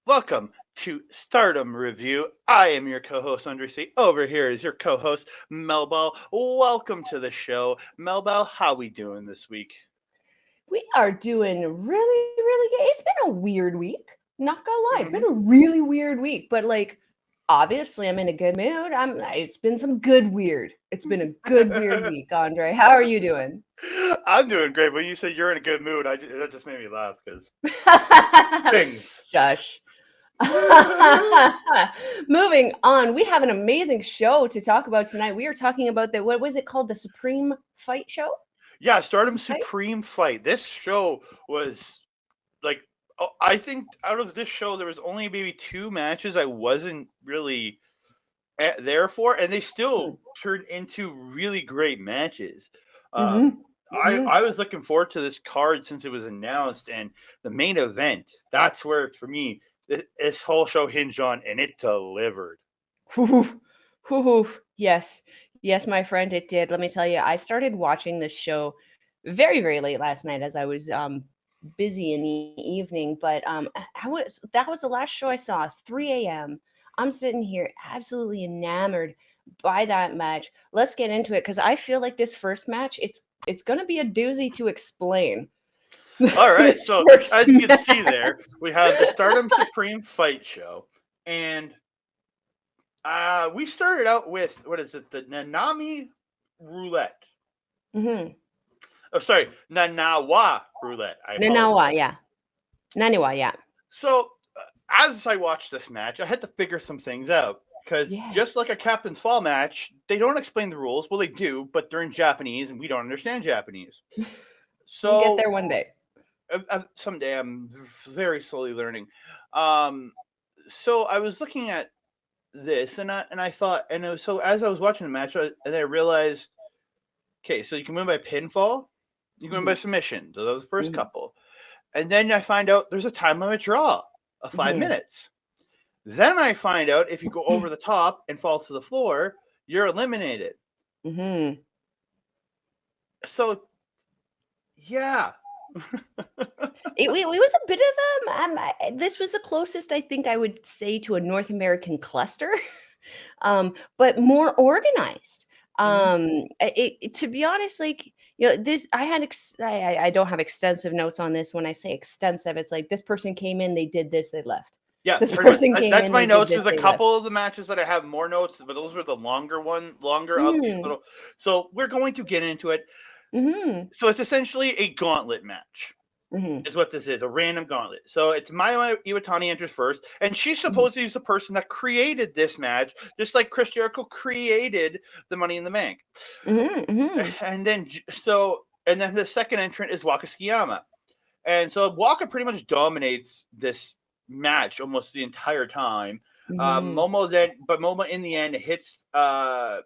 Welcome to Stardom Review. I am your co-host Andre C. Over here is your co-host Melball. Welcome to the show, Melball. How we doing this week? We are doing really good. It's been a weird week. Not gonna lie, it's been hmm a really weird week. But obviously, I'm in a good mood. It's been some good weird. It's been a good weird week, Andre. How are you doing? I'm doing great. When you said you're in a good mood, that just made me laugh because things. Shush. Moving on, we have an amazing show to talk about tonight. We are talking about what was it called? The Supreme Fight Show? Yeah, Stardom Right? Supreme Fight. This show was like, I think out of this show, there was only maybe two matches I wasn't really there for, and they still turned into really great matches. Mm-hmm. Um, I was looking forward to this card since it was announced, and the main event. That's where for me this whole show hinged on, and it delivered. Whew. Yes. Yes, my friend, it did. Let me tell you, I started watching this show very late last night as I was busy in the evening. But that was the last show I saw, 3 a.m. I'm sitting here absolutely enamored by that match. Let's get into it because I feel like this first match, it's gonna be a doozy to explain. All right, This so first as you can see there, match. we have the Stardom Supreme Fight Show, and we started out with what is it? The Nanami Roulette. Mm-hmm. Oh, sorry, Nanawa Roulette. I Naniwa, apologize. yeah. Naniwa, yeah. So, as I watched this match, I had to figure some things out because Yeah. just like a Captain's Fall match, they don't explain the rules. Well, they do, but they're in Japanese, and we don't understand Japanese. We'll get So, there one day. someday I'm very slowly learning. Um, so I was looking at this, and I thought, so as I was watching the match, and I realized, okay, so you can win by pinfall, you can win by Mhm, submission. Those are the first mhm, couple. And then I find out there's a time limit draw of five mhm, minutes. Then I find out if you go over the top and fall to the floor, you're eliminated. mhm. So, yeah. It was a bit of this was the closest I think I would say to a North American cluster, but more organized. hmm To be honest, this, I had I don't have extensive notes on this. When I say extensive, it's like this person came in, they did this, they left. Yeah, This pretty much. person came That's in, my they did notes. this, There's a they left. couple of the matches that I have more notes, but those were the longer of these Mm, little. So we're going to get into it. mhm, So it's essentially a gauntlet match. mhm, Is what this is, a random gauntlet. So it's Mayu Iwatani enters first, and she's mhm, supposed to use the person that created this match, just like Chris Jericho created the Money in the Bank. mhm, mhm. And then the second entrant is Waka Tsukiyama. And so Waka pretty much dominates this match almost the entire time. Mhm. Momo in the end hits the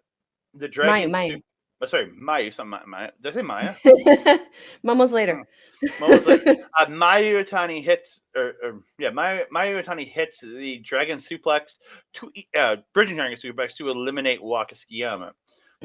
Mayu, Dragon Mayu. Soup. Oh, sorry, Maya. Maya. Did I say Maya? Momos Hmm. later. Momo's later. Mayu Iwatani hits, Mayu Iwatani hits the Dragon Suplex Bridging Dragon Suplex to eliminate Waka Tsukiyama.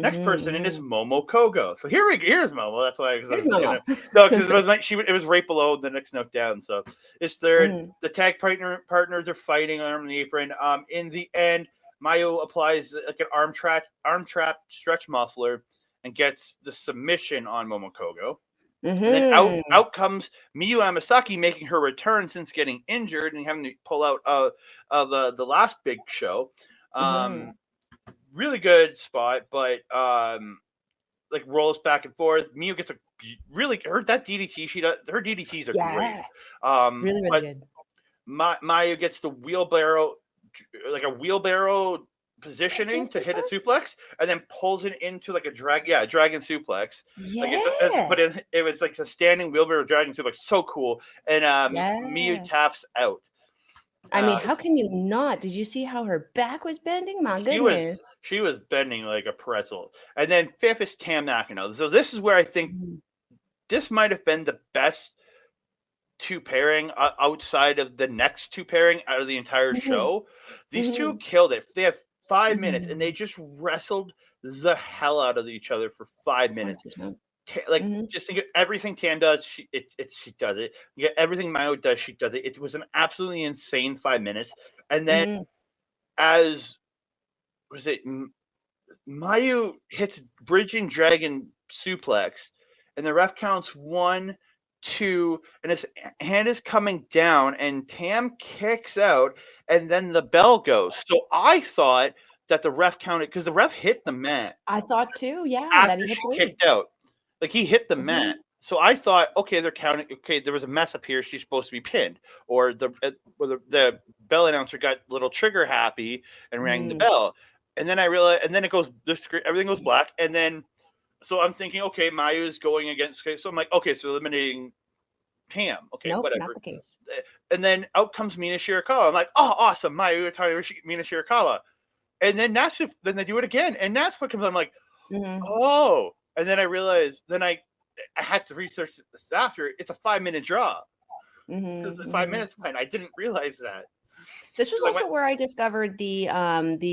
Next Mhm, person in is mhm. Momo Kohgo. So here's Momo. That's why because I Here's was Momo. gonna no because it was like it was right below the next note down. So it's Mhm, the tag partners are fighting on the apron. In the end, Mayu applies like an arm trap stretch muffler and gets the submission on Momo Kohgo. And then mhm, out comes Miyu Amasaki making her return since getting injured and having to pull out of the last big show. mhm. Um, really good spot, but like rolls back and forth. Miyu gets a really that DDT. She does her DDTs are great. Yeah, really But good. Mayu gets the wheelbarrow, like a wheelbarrow Dragon positioning to hit a suplex? suplex, and then pulls it into like a dragon suplex. Like Yeah, but it was like a standing wheelbarrow dragon suplex, so cool. And Miyu yeah. taps out. I mean, how It's can you not? Did you see how her back was bending? My she was goodness. she was bending like a pretzel. And then fifth is Tam Nakano. So this is where I think Mhm, this might have been the best two pairing outside of the next two pairing out of the entire mhm, show. These two mhm, killed it. They have 5 minutes and they mhm. just wrestled the hell out of each other for 5 minutes. 100%. Like Mhm. just think of everything Tam does, she does it. You get everything Mayu does, she does it. It was an absolutely insane 5 minutes. And then Mhm. as was it Mayu hits bridging dragon suplex, and the ref counts 1, 2, and his hand is coming down, and Tam kicks out, and then the bell goes. So I thought that the ref counted because the ref hit the mat I thought too, yeah, that after he hit she 3. kicked out. Like he hit the mat. Mhm. So I thought, okay, they're counting. Okay, there was a mess up here. She's supposed to be pinned, or the bell announcer got a little trigger happy and rang the Mm. bell. And then I realized, and then it goes the screen, everything goes black, and then so I'm thinking, okay, Mayu's going against. So I'm like, okay, so eliminating Tam. Okay, Nope, not whatever. the case. And then out comes Mina Shirakawa. I'm like, oh, awesome, Mayu Iwatani, Mina Shirakawa. And then then they do it again, and that's what comes. I'm like, Mhm. oh. And then I realized, I had to research this after. It's a 5-minute draw because Mhm. the five Mhm. minutes went. I didn't realize that This was because I went. also where I discovered the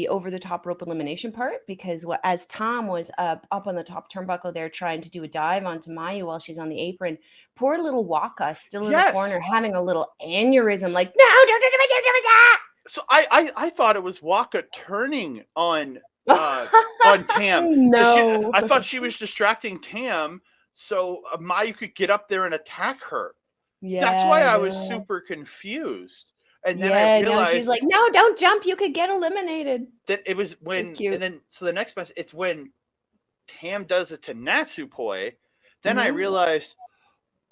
over the top rope elimination part because as Tom was up on the top turnbuckle there trying to do a dive onto Mayu while she's on the apron, poor little Waka still in the corner Yes. having a little aneurysm, like no, don't do that. So I thought it was Waka turning on Tam. No. I thought she was distracting Tam so Mayu could get up there and attack her. That's why Yeah, I was no. super confused. And then I Yeah, no, she's realized like, no, don't jump. You could get eliminated. that it was It was when, and cute. then so the next match, it's when Tam does it to Natsupoi. Then I Hmm. realized,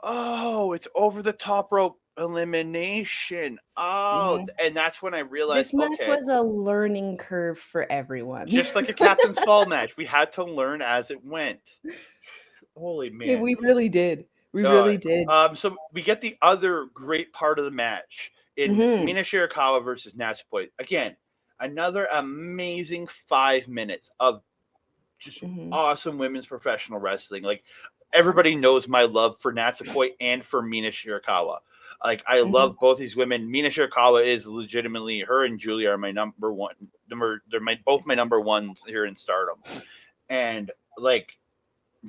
oh, it's over the top rope elimination. Oh, Hmm. and that's when I realized, This match okay, was a learning curve for everyone. just like a Captain's Fall match, we had to learn as it went. Holy Yeah, man. we really did. We Uh, really did. so we get the other great part of the match in Hmm. Mina Shirakawa versus Natsupoi. Again, another amazing 5 minutes of just Hmm. awesome women's professional wrestling. Like everybody knows my love for Natsupoi and for Mina Shirakawa. Like I Hmm. love both these women. Mina Shirakawa is legitimately, her and Julia are my number one. They're both my number ones here in Stardom. And like,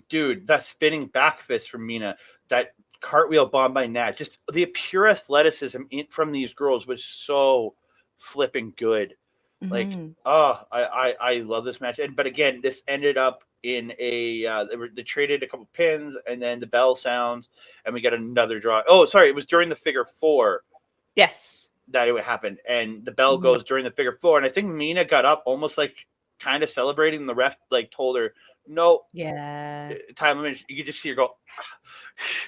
dude, that spinning back fist from Mina, that cartwheel bomb by Nat, just the pure athleticism from these girls was so flipping good. Like, Hmm. oh, I love this match. But again, this ended up in a they traded a couple pins, and then the bell sounds, and we got another draw. Oh, sorry, it was during the figure four Yes. that it would happen, and the bell Hmm. goes during the figure four, and I think Mina got up almost like kind of celebrating. The ref like told her, no, Yeah. time limit. You could just see her go.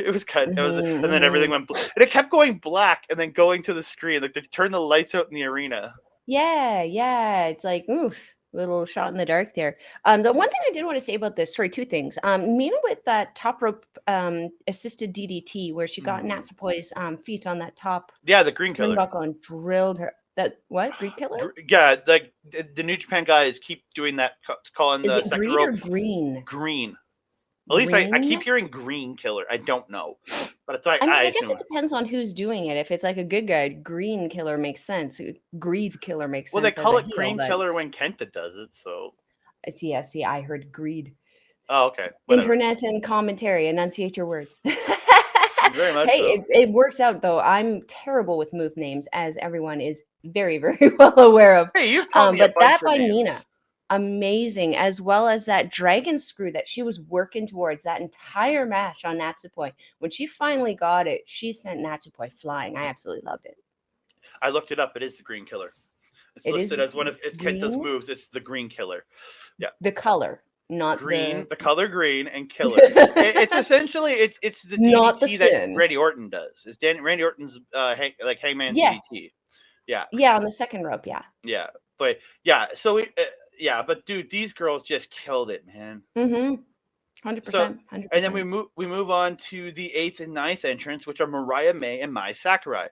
It was cut. It was, Hmm. and then everything Hmm. went, and it kept going black, and then going to the screen. Like they turned the lights out in the arena. Yeah, yeah. It's like, oof, little shot in the dark there. The one thing I did want to say about this, sorry, two things. Mina with that top rope assisted DDT where she got Mm. Natsupoi's feet on that top Yeah, the green killer. turnbuckle and drilled her. That what? Greek killer? Yeah, like the New Japan guys keep doing that, calling Is the it second greed or rope green? green. At least I Green? keep hearing green killer. I don't know, but it's like I mean, I I guess assume. it depends on who's doing it. If it's like a good guy, green killer makes sense. Greed killer makes Well, they sense as call a it heel, green but killer when Kenta does it. So, it's yeah, see, I heard greed. oh, okay, whatever. Internet and commentary, enunciate your words. Very much Hey, so. it works out though. I'm terrible with move names, as everyone is very, very well aware of. Hey, you've taught me a But bunch that of by Mina, names. amazing, as well as that dragon screw that she was working towards that entire match on Natsupoi. When she finally got it, she sent Natsupoi flying. I absolutely loved it. I looked it up. It is the green killer. It's It is listed as one of Kenta's green, moves. It's the green killer. Yeah, the color, not green, the the color green, and killer. It's essentially it's the not the DDT that sin. Randy Orton does. It's Randy Orton's like Hangman Yes. DDT. Yeah, Yeah, on the second rope, yeah. yeah, but yeah. So yeah, but dude, these girls just killed it, man. Mhm. So 100%, and then 100%. we move on to the eighth and ninth entrance, which are Mariah May and Mai Sakurai.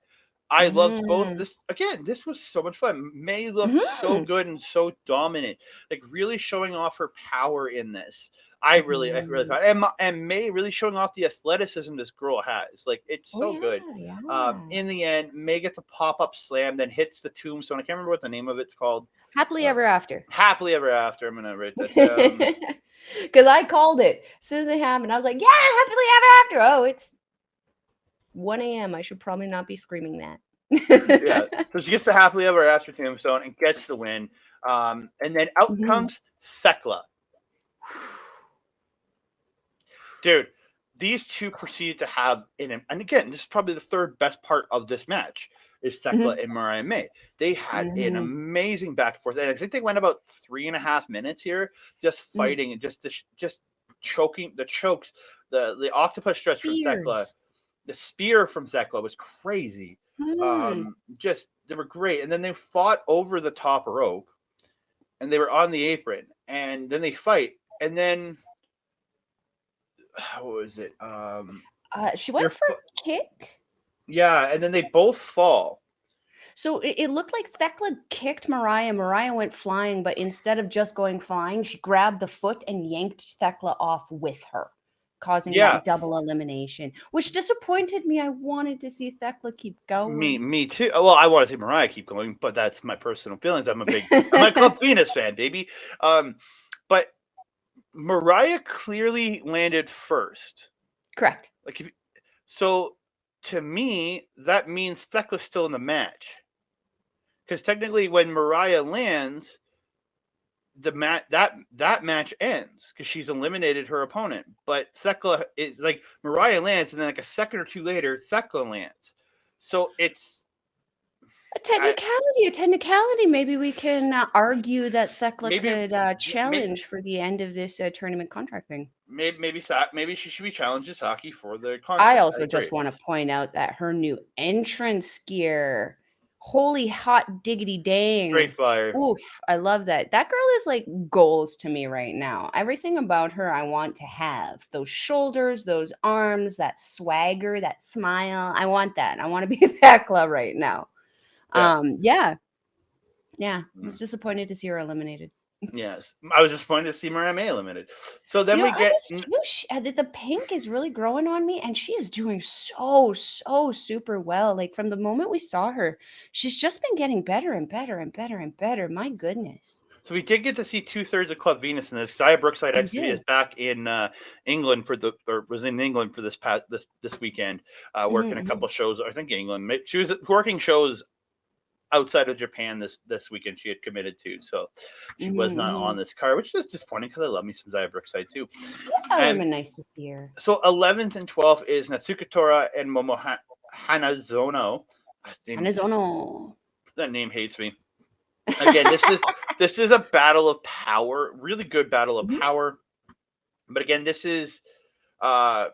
I loved both. Mhm. This again. This was so much fun. May looked so Mhm. good and so dominant, like really showing off her power in this. I really Mhm. thought, and May really showing off the athleticism this girl has. Like it's Oh, so good. yeah, yeah. In the end, May gets a pop up slam, then hits the tombstone. I can't remember what the name of it's called. Happily Uh, ever after. Happily ever after. I'm gonna write that down. Because I called it as soon as it happened. I was like, yeah, happily ever after. Oh, it's 1 a.m. I should probably not be screaming that. Yeah. So she gets the happily ever after tombstone and gets the win. And then out comes Thekla. Dude, these two proceed to have and again, this is probably the third best part of this match is Thekla and Mariah May. They had an amazing back and forth. And I think they went about 3.5 minutes here just fighting and just choking the chokes, the octopus stretch from Thekla. The spear from Thekla was crazy. Just they were great. And then they fought over the top rope and they were on the apron. And then they fight. And then what was it? She went for a kick. Yeah, and then they both fall. So it looked like Thekla kicked Mariah. Mariah went flying, but instead of just going flying, she grabbed the foot and yanked Thekla off with her, causing that double elimination, which disappointed me. I wanted to see Thekla keep going. Me too. Well, I want to see Mariah keep going, but that's my personal feelings. I'm a Club Venus fan, baby. But Mariah clearly landed first. Correct. So to me, that means Thekla's still in the match. Because technically, when Mariah lands, that match ends because she's eliminated her opponent. But Thekla is Mariah lands, and then a second or two later, Thekla lands. So it's a technicality. Maybe we can argue that Thekla could challenge for the end of this tournament contract thing. Maybe she should be challenging Saki for the contract. I also just want to point out that her new entrance gear, holy hot diggity dang, straight fire. Oof, I love that. That girl is like goals to me right now. Everything about her I want to have. Those shoulders, those arms, that swagger, that smile. I want that. I want to be Thekla right now. Yeah. I was disappointed to see her eliminated. Yes, I was disappointed to see Mariah May eliminated. So then we get the pink is really growing on me, and she is doing so super well. Like from the moment we saw her, she's just been getting better and better and better and better. My goodness. So we did get to see 2/3 of Club Venus in this. Xia Brookside XV is back in England was in England for this weekend, working a couple shows. I think England. She was working shows outside of Japan this weekend. She had committed to, so she was not on this card, which is disappointing because I love me some Xia Brookside too. Yeah, it would have been nice to see her. So 11th and 12th is Natsuko Tora and Momo Hanazono. That name hates me. Again, this is a battle of power, really good battle of power. But again, this is a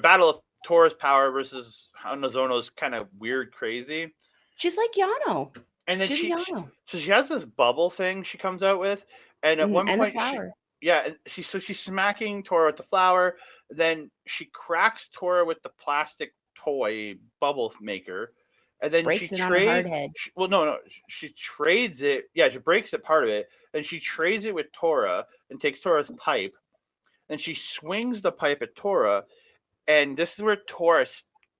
battle of Tora's power versus Hanazono's kind of weird, crazy. She's like Yano. And then she has this bubble thing she comes out with, and at one point, she's smacking Tora with the flower. Then she cracks Tora with the plastic toy bubble maker, and then she trades it. Yeah, she breaks it part of it, and she trades it with Tora and takes Tora's pipe, and she swings the pipe at Tora, and this is where Tora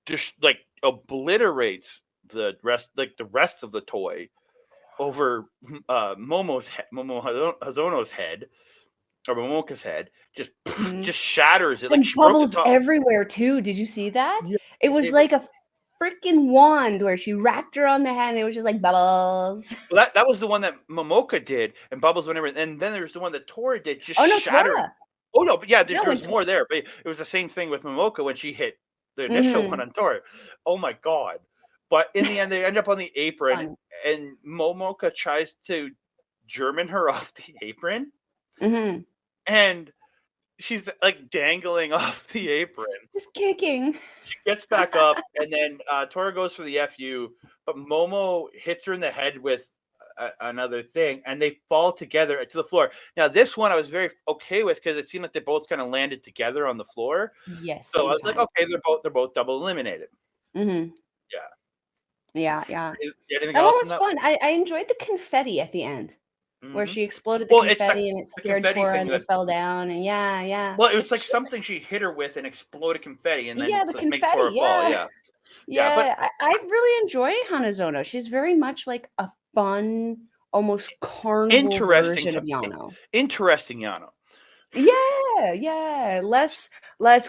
just obliterates the rest of the toy over Momo Hazono's head, or Momoka's head, just shatters it. And bubbles everywhere too. Did you see that? Yeah, it was like a freaking wand where she racked her on the head and it was just like bubbles. Well, that was the one that Momoka did, and bubbles whenever. And then there's the one that Tora did, shattered. Tora. Oh no, but yeah, there was more there. But it was the same thing with Momoka when she hit the initial one on Tora. Oh my god. But in the end, they end up on the apron, and Momoka tries to German her off the apron, and she's dangling off the apron. Just kicking. She gets back up, and then Tora goes for the FU, but Momo hits her in the head with another thing, and they fall together to the floor. Now, this one I was very okay with because it seemed like they both kind of landed together on the floor. Yes. So I was like, okay, they're both double eliminated. Yeah. That one was fun. I enjoyed the confetti at the end, where she exploded the confetti and it scared Tora and they fell down. And yeah. Well, it was like something she hit her with and exploded confetti, and then the confetti, make Tora fall. Yeah. But I really enjoy Hanazono. She's very much like a fun, almost carnival version of Yano. Interesting Yano. Yeah, less like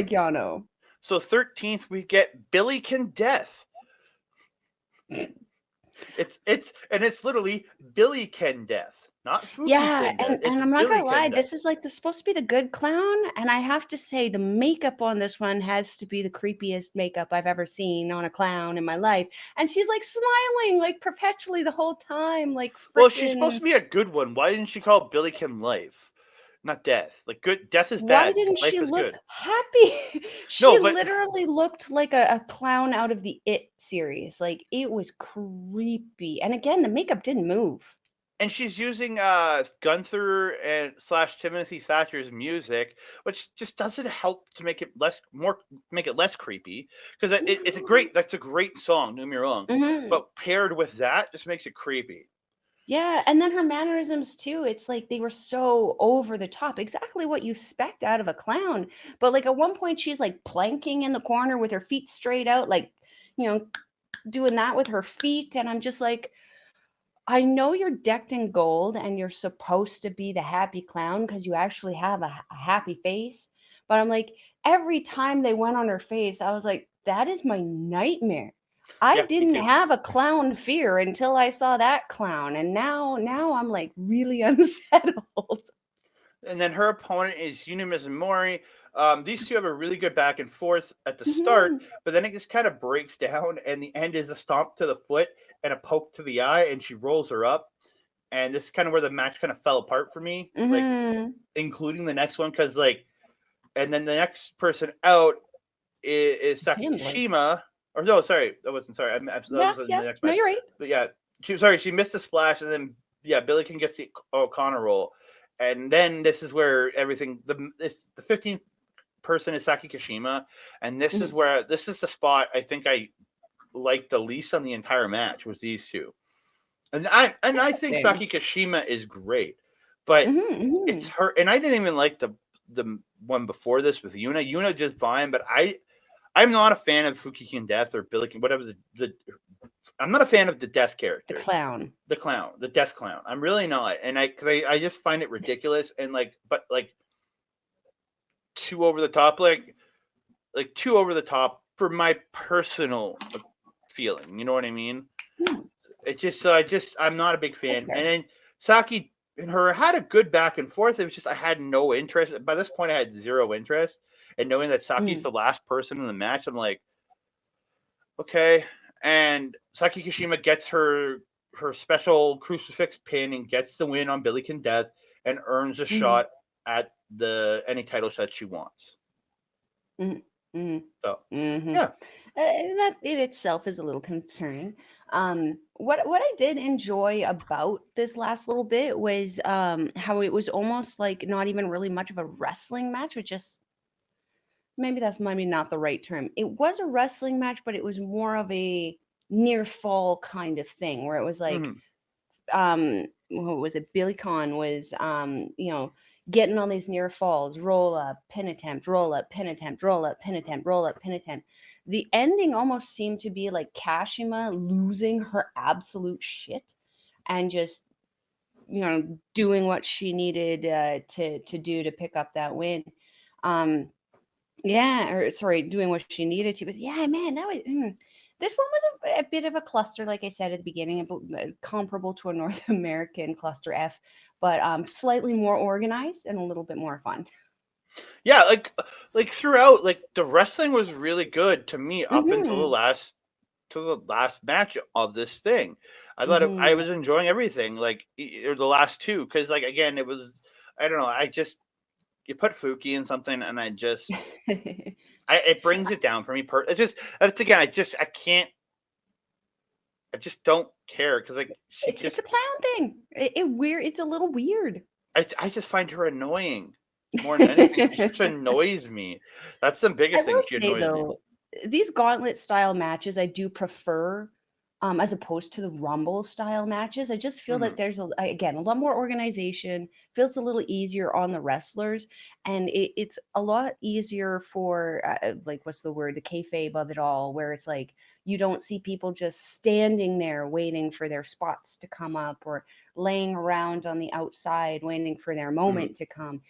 Yano. So 13th we get Billikon Death. It's literally Billikon Death, not Yeah, Fukiken Death. and It's I'm not gonna lie, Billikon Death. this is like supposed to be the good clown, and I have to say the makeup on this one has to be the creepiest makeup I've ever seen on a clown in my life. And she's like smiling like perpetually the whole time, like Well, she's supposed freaking. to be a good one. Why didn't she call it Billikon Life, not Death? Like good, Death is Why bad. didn't she Life is look good. happy? She No, but literally looked like a clown out of the It series. Like it was creepy. And again, the makeup didn't move. and she's using Gunther and slash Timothy Thatcher's music, which just doesn't help to make it less creepy because it's a great that's a great song. Don't get me wrong, Mhm. but paired with that just makes it creepy. Yeah, and then her mannerisms too. It's like they were so over the top. Exactly what you expect out of a clown. But like at one point she's like planking in the corner with her feet straight out, like, you know, doing that with her feet. And I'm just like, I know you're decked in gold and you're supposed to be the happy clown because you actually have a happy face. But I'm like, every time they went on her face, I was like, that is my nightmare. I Yeah, me didn't too. have a clown fear until I saw that clown. And now I'm like really unsettled. And then her opponent is Yuna Mizumori. These two have a really good back and forth at the start, Mhm, but then it just kind of breaks down, and the end is a stomp to the foot and a poke to the eye, and she rolls her up. And this is kind of where the match kind of fell apart for me, like mhm. including the next one, because and then the next person out is Saki Handler. Kashima. Or no, sorry, that wasn't sorry. That Yeah, was in yeah. the next No, match. you're right. But yeah, she missed the splash, and then yeah, Billy can get the O'Connor roll, and then this is where everything the 15th person is Saki Kashima, and Mhm. this is the spot I think I liked the least on the entire match was these two, and I think Interesting. Saki Kashima is great, but Mhm, it's mhm. her, and I didn't even like the one before this with Yuna. Yuna just fine, but I'm not a fan of Fukikin Death or Billy whatever the I'm not a fan of the Death The character, clown. the clown, the Death clown. I'm really not, and I just find it ridiculous and but like too over the top, like too over the top for my personal feeling. You know what I mean? Hmm, It just I'm not a big that's fan. And fair. then Saki and her had a good back and forth. It was just I had no interest. By this point, I had zero interest. And knowing that Saki's Mm, the last person in the match, I'm like, okay. And Saki Kashima gets her special crucifix pin and gets the win on Billikon Death and earns a mhm. shot at the any title shot she wants. Mhm, mhm, So mhm. yeah. That in itself is a little concerning. What I did enjoy about this last little bit was how it was almost like not even really much of a wrestling match, which just maybe that's maybe not the right term. It was a wrestling match, but it was more of a near fall kind of thing where it was like Mm-hmm. what was it, Billy Khan was getting on these near falls, roll up, pin attempt, roll up, pin attempt, roll up, pin attempt, roll up, pin attempt. The ending almost seemed to be like Kashima losing her absolute shit and just doing what she needed to do to pick up that win. um yeah, or sorry, doing what she needed to. But yeah, man, this one was a bit of a cluster, like I said at the beginning, comparable to a North American cluster F, but slightly more organized and a little bit more fun. Yeah, like throughout, like the wrestling was really good to me up until Hmm. the last match of this thing. I Hmm. was enjoying everything, like or the last two, because like again, it was I don't know. I just you put Fuki in something, and it brings it down for me. It's just that's again, I just don't care because like she It's just a clown thing. It's a little weird. I just find her annoying more than anything. She just annoys me. That's the I biggest thing. will She say annoys me. though, these gauntlet style matches I do prefer, as opposed to the rumble style matches. I just feel that Hmm. there's again a lot more organization. Feels a little easier on the wrestlers, and it's a lot easier for like what's the word, the kayfabe of it all, where it's like You don't see people just standing there waiting for their spots to come up, or laying around on the outside waiting for their moment to come.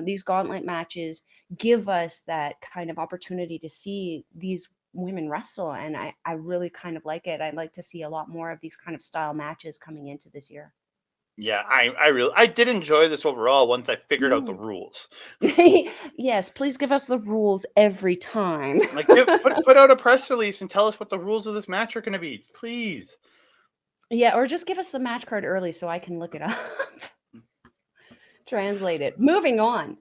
These gauntlet matches give us that kind of opportunity to see these women wrestle, and I really kind of like it. I'd like to see a lot more of these kind of style matches coming into this year. Yeah, I did enjoy this overall once I figured out the Mm. rules. Yes, please give us the rules every time. Like, put out a press release and tell us what the rules of this match are going to be, please. Yeah, or just give us the match card early so I can look it up. Translate it. Moving on.